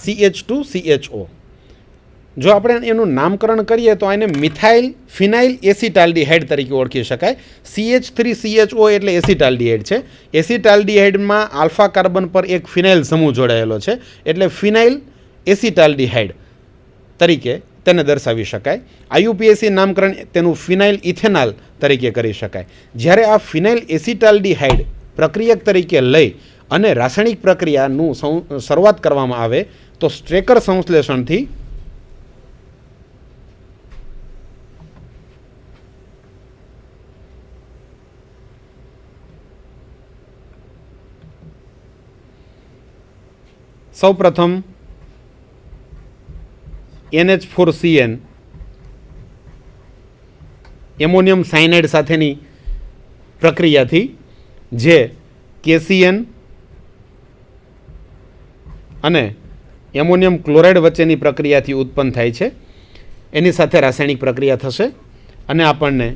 CH2CHO. જો આપણે એનું નામકરણ કરીએ તો એને મિથાઇલ ફિનાઇલ એસિટાલ્ડીહાઇડ તરીકે ઓળખી શકાય. CH3CHO એટલે એસિટાલ્ડીહાઇડ છે. એસિટાલ્ડીહાઇડમાં આલ્ફા કાર્બન પર એક ફિનાઇલ સમૂહ જોડાયેલો છે, એટલે ફિનાઇલ એસિટાલ્ડીહાઇડ તરીકે તેને દર્શાવી શકાય. IUPAC નામકરણ તેનું ફિનાઇલ ઇથેનાલ તરીકે કરી શકાય. જ્યારે આ ફિનાઇલ એસિટાલ્ડીહાઇડ પ્રક્રિયક તરીકે લઈ અને રાસાયણિક પ્રક્રિયાનું શરૂઆત કરવામાં આવે તો સ્ટ્રેકર સંશ્લેષણથી સૌપ્રથમ NH4CN એમોનિયમ સાયનાઇડ સાથેની પ્રક્રિયાથી જે KCN અને એમોનિયમ ક્લોરાઇડ વચ્ચેની પ્રક્રિયાથી ઉત્પન્ન થાય છે, એની સાથે રાસાયણિક પ્રક્રિયા થશે અને આપણને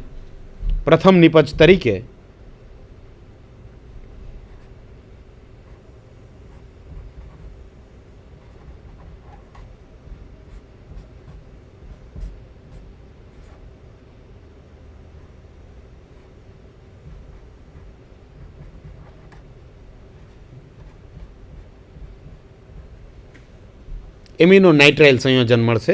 પ્રથમ નિપજ તરીકે એમિનો નાઇટ્રાઇલ સંયોજન મળશે.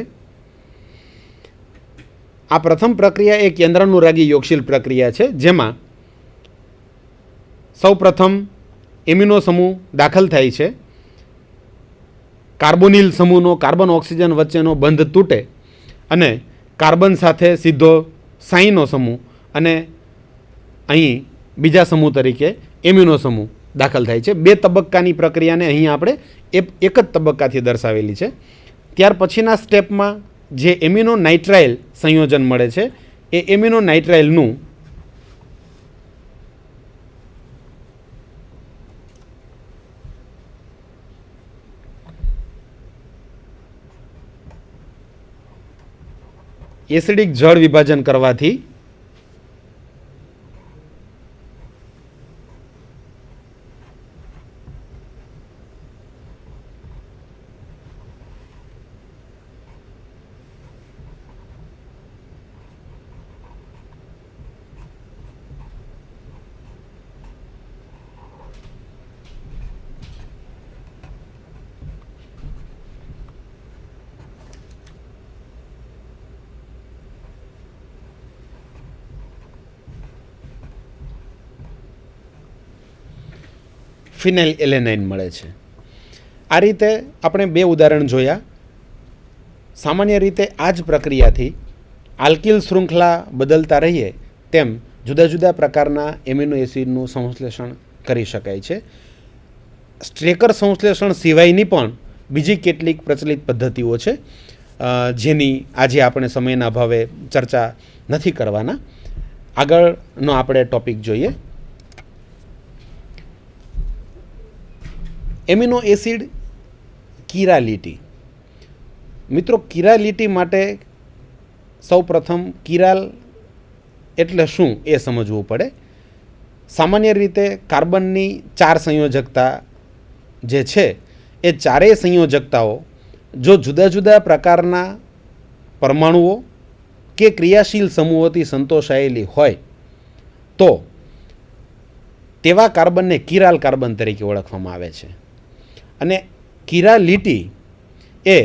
આ પ્રથમ પ્રક્રિયા એ કેન્દ્રાનુરાગી યોગશીલ પ્રક્રિયા છે, જેમાં સૌ પ્રથમ એમિનો સમૂહ દાખલ થાય છે. કાર્બોનિલ સમૂહનો કાર્બન ઓક્સિજન વચ્ચેનો બંધ તૂટે અને કાર્બન સાથે સીધો સાઈનો સમૂહ અને અહીં બીજા સમૂહ તરીકે એમિનો સમૂહ દાખલ થાય છે. બે તબક્કાની પ્રક્રિયાને અહીં આપણે એક જ તબક્કાથી દર્શાવેલી છે. ત્યાર પછીના સ્ટેપમાં જે એમિનો નાઇટ્રાઇલ સંયોજન મળે છે એ એમિનો નાઇટ્રાઇલનું એસિડિક જળ વિભાજન કરવાથી ફિનાઇલ એલેનાઇન મળે છે. આ રીતે આપણે બે ઉદાહરણ જોયા. સામાન્ય રીતે આ જ પ્રક્રિયાથી આલ્કિલ શૃંખલા બદલતા રહીએ તેમ જુદા જુદા પ્રકારના એમિનો એસિડનું સંશ્લેષણ કરી શકાય છે. સ્ટ્રેકર સંશ્લેષણ સિવાયની પણ બીજી કેટલીક પ્રચલિત પદ્ધતિઓ છે, જેની આજે આપણે સમયના અભાવે ચર્ચા નથી કરવાના. આગળનો આપણે ટોપિક જોઈએ. Amino acid chirality. મિત્રો, કિરાલિટી માટે સૌ પ્રથમ કિરાલ એટલે શું એ સમજવું પડે. સામાન્ય રીતે કાર્બનની 4 સંયોજકતા જે છે એ ચારેય સંયોજકતાઓ જો જુદા જુદા પ્રકારના પરમાણુઓ કે ક્રિયાશીલ સમૂહોથી સંતોષાયેલી હોય તો તેવા કાર્બનને કિરાલ કાર્બન તરીકે ઓળખવામાં આવે છે. અને કિરાલિટી એ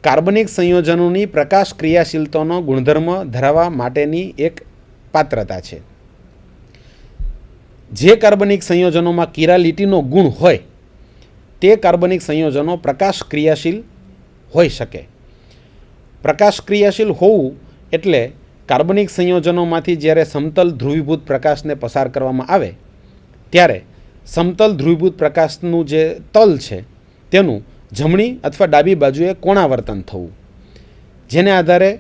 કાર્બનિક સંયોજનોની પ્રકાશ ક્રિયાશીલતાનો ગુણધર્મ ધરાવવા માટેની એક પાત્રતા છે. જે કાર્બનિક સંયોજનોમાં કિરાલિટીનો ગુણ હોય તે કાર્બનિક સંયોજનો પ્રકાશ ક્રિયાશીલ હોઈ શકે. પ્રકાશ ક્રિયાશીલ હોવું એટલે કાર્બનિક સંયોજનોમાંથી જ્યારે સમતલ ધ્રુવીભૂત પ્રકાશને પસાર કરવામાં આવે ત્યારે સમતલ ધ્રુવીભૂત પ્રકાશનું જે તલ છે તેનું જમણી અથવા ડાબી બાજુએ કોણાવર્તન થવું, જેને આધારે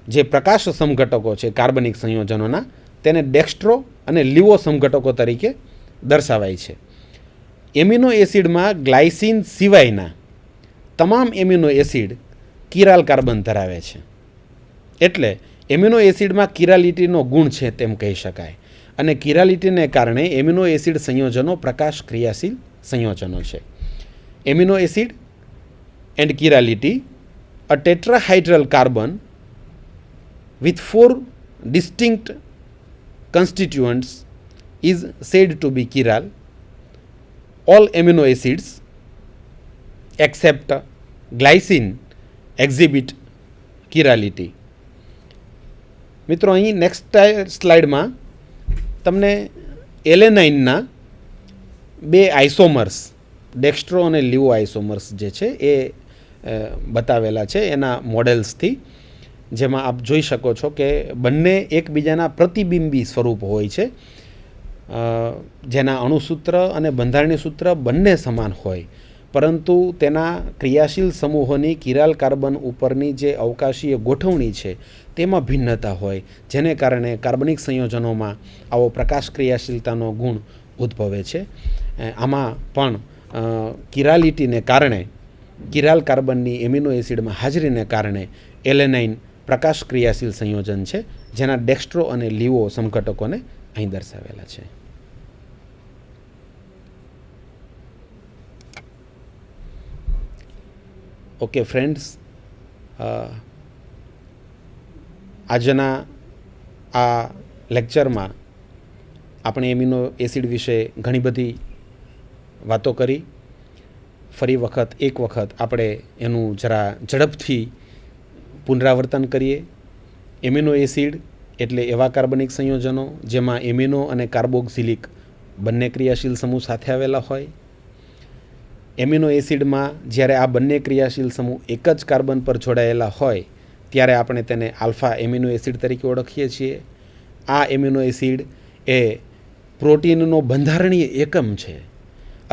જે પ્રકાશ સમઘટકો છે કાર્બનિક સંયોજનોના તેને ડેક્સ્ટ્રો અને લીવો સમઘટકો તરીકે દર્શાવાય છે. એમિનો એસિડમાં ગ્લાયસિન સિવાયના તમામ એમિનો એસિડ કિરાલ કાર્બન ધરાવે છે, એટલે એમિનો એસિડમાં કિરાલિટીનો ગુણ છે તેમ કહી શકાય. અને કિરાલિટીને કારણે એમિનો એસિડ સંયોજનો પ્રકાશ ક્રિયાશીલ સંયોજનો છે. Amino acid and chirality, a tetrahedral carbon with 4 distinct constituents is said to be chiral. All amino acids except glycine exhibit chirality. મિત્રો અહીં નેક્સ્ટ સ્લાઇડમાં તમને એલેનાઇનના 2 આઇસોમર્સ, ડેક્સ્ટ્રો અને લીવો આઇસોમર્સ જે છે એ બતાવેલા છે એના મોડેલ્સથી, જેમાં આપ જોઈ શકો છો કે બંને એકબીજાના પ્રતિબિંબી સ્વરૂપ હોય છે, જેના અણુસૂત્ર અને બંધારણીય સૂત્ર બંને સમાન હોય, પરંતુ તેના ક્રિયાશીલ સમૂહોની કિરાલ કાર્બન ઉપરની જે અવકાશીય ગોઠવણી છે તેમાં ભિન્નતા હોય, જેને કારણે કાર્બનિક સંયોજનોમાં આવો પ્રકાશ ક્રિયાશીલતાનો ગુણ ઉદ્ભવે છે. આમાં પણ કિરાલિટીને કારણે, કિરાલ કાર્બનની એમિનો એસિડમાં હાજરીને કારણે એલેનાઇન પ્રકાશ ક્રિયાશીલ સંયોજન છે, જેના ડેક્સ્ટ્રો અને લીવો સમઘટકોને અહીં દર્શાવેલા છે. ઓકે ફ્રેન્ડ્સ, આજના આ લેક્ચરમાં આપણે એમિનો એસિડ વિશે ઘણી બધી વાતો કરી. ફરી એક વખત આપણે એનું જરા ઝડપથી પુનરાવર્તન કરીએ. એમિનો એસિડ એટલે એવા કાર્બનિક સંયોજનો જેમાં એમિનો અને કાર્બોક્સિલિક બંને ક્રિયાશીલ સમૂહ સાથે આવેલા હોય. એમિનો એસિડમાં જ્યારે આ બંને ક્રિયાશીલ સમૂહ એક જ કાર્બન પર જોડાયેલા હોય ત્યારે આપણે તેને આલ્ફા એમિનો એસિડ તરીકે ઓળખીએ છીએ. આ એમિનો એસિડ એ પ્રોટીનનો બંધારણીય એકમ છે,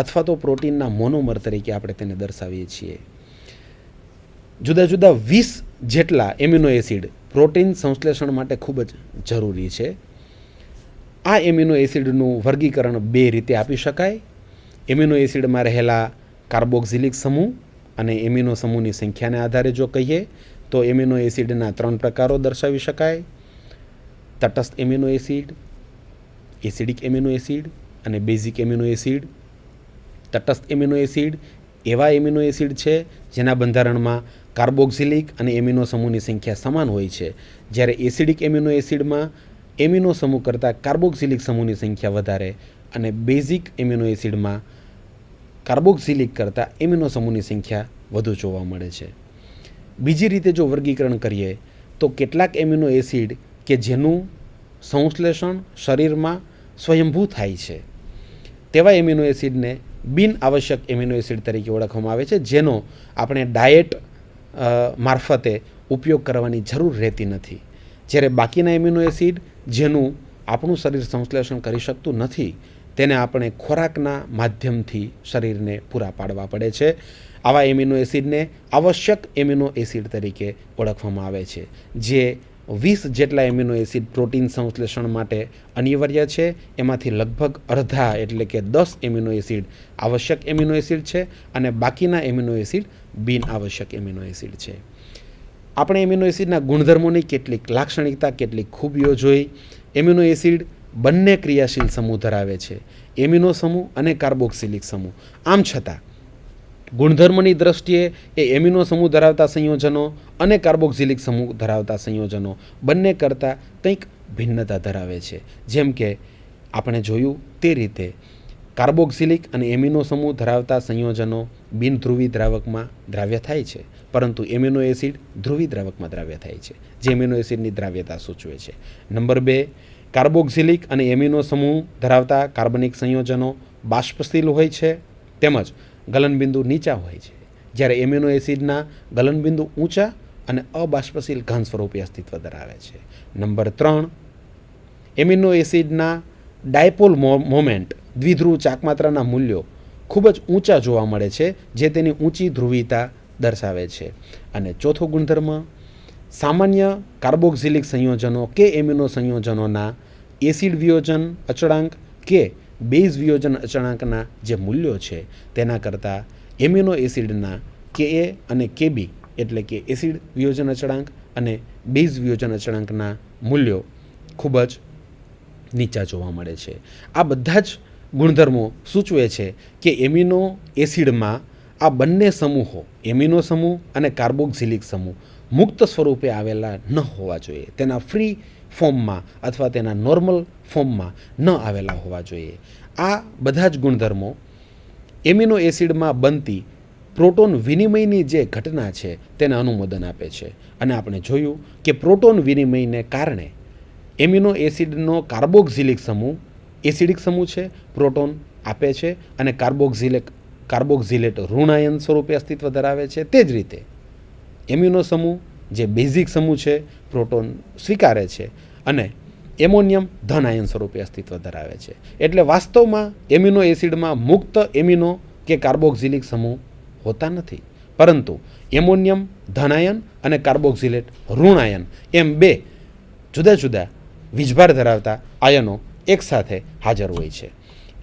અથવા તો પ્રોટીનના મોનોમર તરીકે આપણે તેને દર્શાવીએ છીએ. જુદા જુદા 20 જેટલા એમિનો એસિડ પ્રોટીન સંશ્લેષણ માટે ખૂબ જ જરૂરી છે. આ એમિનો એસિડનું વર્ગીકરણ 2 રીતે આપી શકાય. એમિનો એસિડમાં રહેલા કાર્બોક્સિલિક સમૂહ અને એમિનો સમૂહની સંખ્યાને આધારે જો કહીએ તો એમિનો એસિડના 3 પ્રકારો દર્શાવી શકાય: તટસ્થ amino acid, acidic amino acid અને બેઝિક એમિનો એસિડ. તટસ્થ એમિનો એસિડ એવા એમિનો એસિડ છે જેના બંધારણમાં કાર્બોક્સિલિક અને એમિનો સમૂહની સંખ્યા સમાન હોય છે, જ્યારે એસિડિક એમિનો એસિડમાં એમિનો સમૂહ કરતાં કાર્બોક્સિલિક સમૂહની સંખ્યા વધારે અને બેઝિક એમિનો એસિડમાં કાર્બોક્સિલિક કરતાં એમિનો સમૂહની સંખ્યા વધુ જોવા મળે છે. બીજી રીતે જો વર્ગીકરણ કરીએ તો કેટલાક એમિનો એસિડ કે જેનું સંશ્લેષણ શરીરમાં સ્વયંભૂ થાય છે તેવા એમિનો એસિડને બિન આવશ્યક એમિનો એસિડ તરીકે ઓળખવામાં આવે છે, જેનો આપણે ડાયટ મારફતે ઉપયોગ કરવાની જરૂર રહેતી નથી. જ્યારે બાકીના એમિનો એસિડ જેનું આપણું શરીર સંશ્લેષણ કરી શકતું નથી તેને આપણે ખોરાકના માધ્યમથી શરીરને પૂરા પાડવા પડે છે. આવા એમિનો એસિડને આવશ્યક એમિનો એસિડ તરીકે ઓળખવામાં આવે છે. જે 20 જેટલા એમિનો એસિડ પ્રોટીન સંશ્લેષણ માટે અનિવાર્ય છે, એમાંથી લગભગ અડધા એટલે કે 10 એમિનો એસિડ આવશ્યક એમિનો એસિડ છે અને બાકીના એમિનો એસિડ બિન આવશ્યક એમિનો એસિડ છે. આપણે એમિનો એસિડના ગુણધર્મોની કેટલીક લાક્ષણિકતા, કેટલીક ખૂબીઓ જોઈ. એમિનો એસિડ બંને ક્રિયાશીલ સમૂહ ધરાવે છે, એમિનો સમૂહ અને કાર્બોક્સિલિક સમૂહ. આમ છતાં ગુણધર્મની દ્રષ્ટિએ એ એમિનો સમૂહ ધરાવતા સંયોજનો અને કાર્બોક્સિલિક સમૂહ ધરાવતા સંયોજનો બંને કરતાં કંઈક ભિન્નતા ધરાવે છે. જેમ કે આપણે જોયું તે રીતે કાર્બોક્સિલિક અને એમિનો સમૂહ ધરાવતા સંયોજનો બિનધ્રુવી દ્રાવકમાં દ્રાવ્ય થાય છે, પરંતુ એમિનો એસિડ ધ્રુવી દ્રાવકમાં દ્રાવ્ય થાય છે, જે એમિનો એસિડની દ્રાવ્યતા સૂચવે છે. નંબર 2, કાર્બોક્સિલિક અને એમિનો સમૂહ ધરાવતા કાર્બનિક સંયોજનો બાષ્પશીલ હોય છે તેમજ ગલનબિંદુ નીચા હોય છે, જ્યારે એમિનો એસિડના ગલનબિંદુ ઊંચા અને અબાષ્પશીલ ઘન સ્વરૂપે અસ્તિત્વ ધરાવે છે. નંબર 3, એમિનો એસિડના ડાયપોલ મોમેન્ટ, દ્વિધ્રુવ ચાકમાત્રાના મૂલ્યો ખૂબ જ ઊંચા જોવા મળે છે, જે તેની ઊંચી ધ્રુવીતા દર્શાવે છે. અને ચોથો ગુણધર્મ, સામાન્ય કાર્બોક્સિલિક સંયોજનો કે એમિનો સંયોજનોના એસિડ વિયોજન અચળાંક કે બેઝ વિયોજન અચળાંકના જે મૂલ્યો છે તેના કરતાં એમિનો એસિડના Ka અને Kb એટલે કે એસિડ વિયોજન અચળાંક અને બેઝ વિયોજન અચળાંકના મૂલ્યો ખૂબ જ નીચા જોવા મળે છે. આ બધા જ ગુણધર્મો સૂચવે છે કે એમિનો એસિડમાં આ બંને સમૂહો એમિનો સમૂહ અને કાર્બોક્સિલિક સમૂહ મુક્ત સ્વરૂપે આવેલા ન હોવા જોઈએ, તેના ફ્રી ફોર્મમાં અથવા તેના નોર્મલ ફોર્મમાં ન આવેલા હોવા જોઈએ. આ બધા જ ગુણધર્મો એમિનો એસિડમાં બનતી પ્રોટોન વિનિમયની જે ઘટના છે તેને અનુમોદન આપે છે. અને આપણે જોયું કે પ્રોટોન વિનિમયને કારણે એમિનો એસિડનો કાર્બોક્સિલિક સમૂહ એસિડિક સમૂહ છે, પ્રોટોન આપે છે અને કાર્બોક્સિલેટ ઋણાયન સ્વરૂપે અસ્તિત્વ ધરાવે છે. તે જ રીતે એમિનો સમૂહ જે બેઝિક સમૂહ છે, પ્રોટોન સ્વીકારે છે અને એમોનિયમ ધન આયન સ્વરૂપે અસ્તિત્વ ધરાવે છે. એટલે વાસ્તવમાં એમિનો એસિડમાં મુક્ત એમિનો કે કાર્બોક્સિલિક સમૂહ હોતા નથી, પરંતુ એમોનિયમ ધનાયન અને કાર્બોક્સિલેટ ઋણાયન એમ બે જુદા જુદા વીજભાર ધરાવતા આયનો એકસાથે હાજર હોય છે.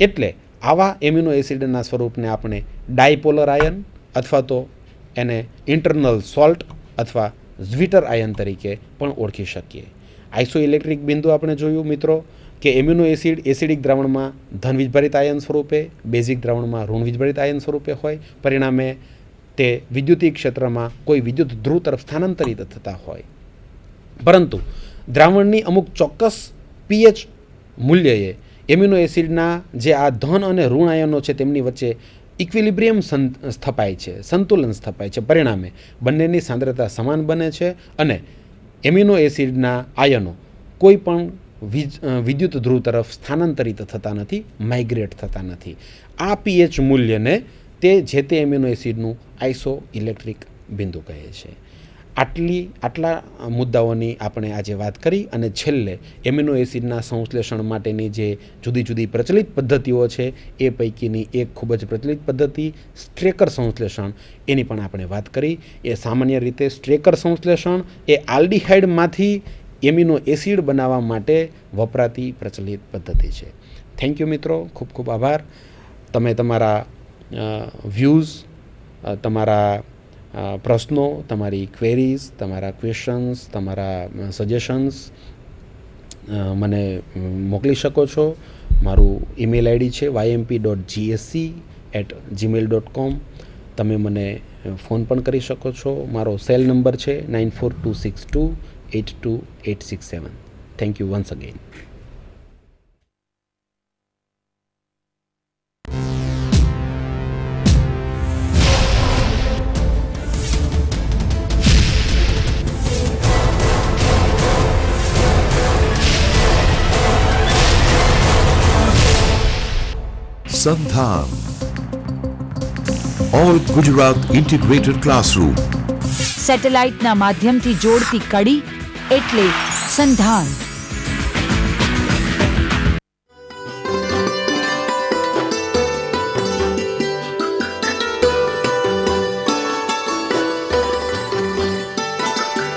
એટલે આવા એમિનો એસિડના સ્વરૂપને આપણે ડાયપોલર આયન અથવા તો એને ઇન્ટરનલ સોલ્ટ અથવા ઝ્વિટર આયન તરીકે પણ ઓળખી શકીએ. આઇસોઇલેક્ટ્રિક બિંદુ આપણે જોયું મિત્રો કે એમિનો એસિડ એસિડિક દ્રાવણમાં ધન વીજભારિત આયન સ્વરૂપે, બેઝિક દ્રાવણમાં ઋણ વીજભારિત આયન સ્વરૂપે હોય, પરિણામે તે વિદ્યુતીય ક્ષેત્રમાં કોઈ વિદ્યુત ધ્રુવ તરફ સ્થાનાંતરિત થતા હોય. પરંતુ દ્રાવણની અમુક ચોક્કસ પીએચ મૂલ્યએ એમિનો એસિડના જે આ ધન અને ઋણ આયનો છે તેમની વચ્ચે ઇક્વિલિબ્રિયમ સ્થપાય છે, સંતુલન સ્થપાય છે. પરિણામે બંનેની સાંદ્રતા સમાન બને છે અને એમિનો એસિડના આયનો કોઈ પણ વિદ્યુત ધ્રુવ તરફ સ્થાનાંતરિત થતા નથી, માઇગ્રેટ થતા નથી. આ પીએચ મૂલ્યને તે જે તે એમિનો એસિડનું આઇસો ઇલેક્ટ્રિક બિંદુ કહે છે. આટલા મુદ્દાઓની આપણે આજે વાત કરી અને છેલ્લે એમિનો એસિડના સંશ્લેષણ માટેની જે જુદી જુદી પ્રચલિત પદ્ધતિઓ છે એ પૈકીની એક ખૂબ જ પ્રચલિત પદ્ધતિ સ્ટ્રેકર સંશ્લેષણ, એની પણ આપણે વાત કરી. એ સામાન્ય રીતે સ્ટ્રેકર સંશ્લેષણ એ આલ્ડીહાઇડમાંથી એમિનો એસિડ બનાવવા માટે વપરાતી પ્રચલિત પદ્ધતિ છે. થેન્ક યુ મિત્રો, ખૂબ ખૂબ આભાર. તમે તમારા વ્યૂઝ, તમારા પ્રશ્નો, તમારી ક્વેરીઝ, તમારા ક્વેશ્ચન્સ, તમારા સજેશન્સ મને મોકલી શકો છો. મારું ઈમેલ આઈડી છે ymp.gsc@gmail.com. તમે મને ફોન પણ કરી શકો છો. મારો સેલ નંબર છે 9426282867. Thank you once again. Sandhan, All Gujarat Integrated Classroom. સેટેલાઇટના માધ્યમથી જોડતી કડી એટલે સંધાન.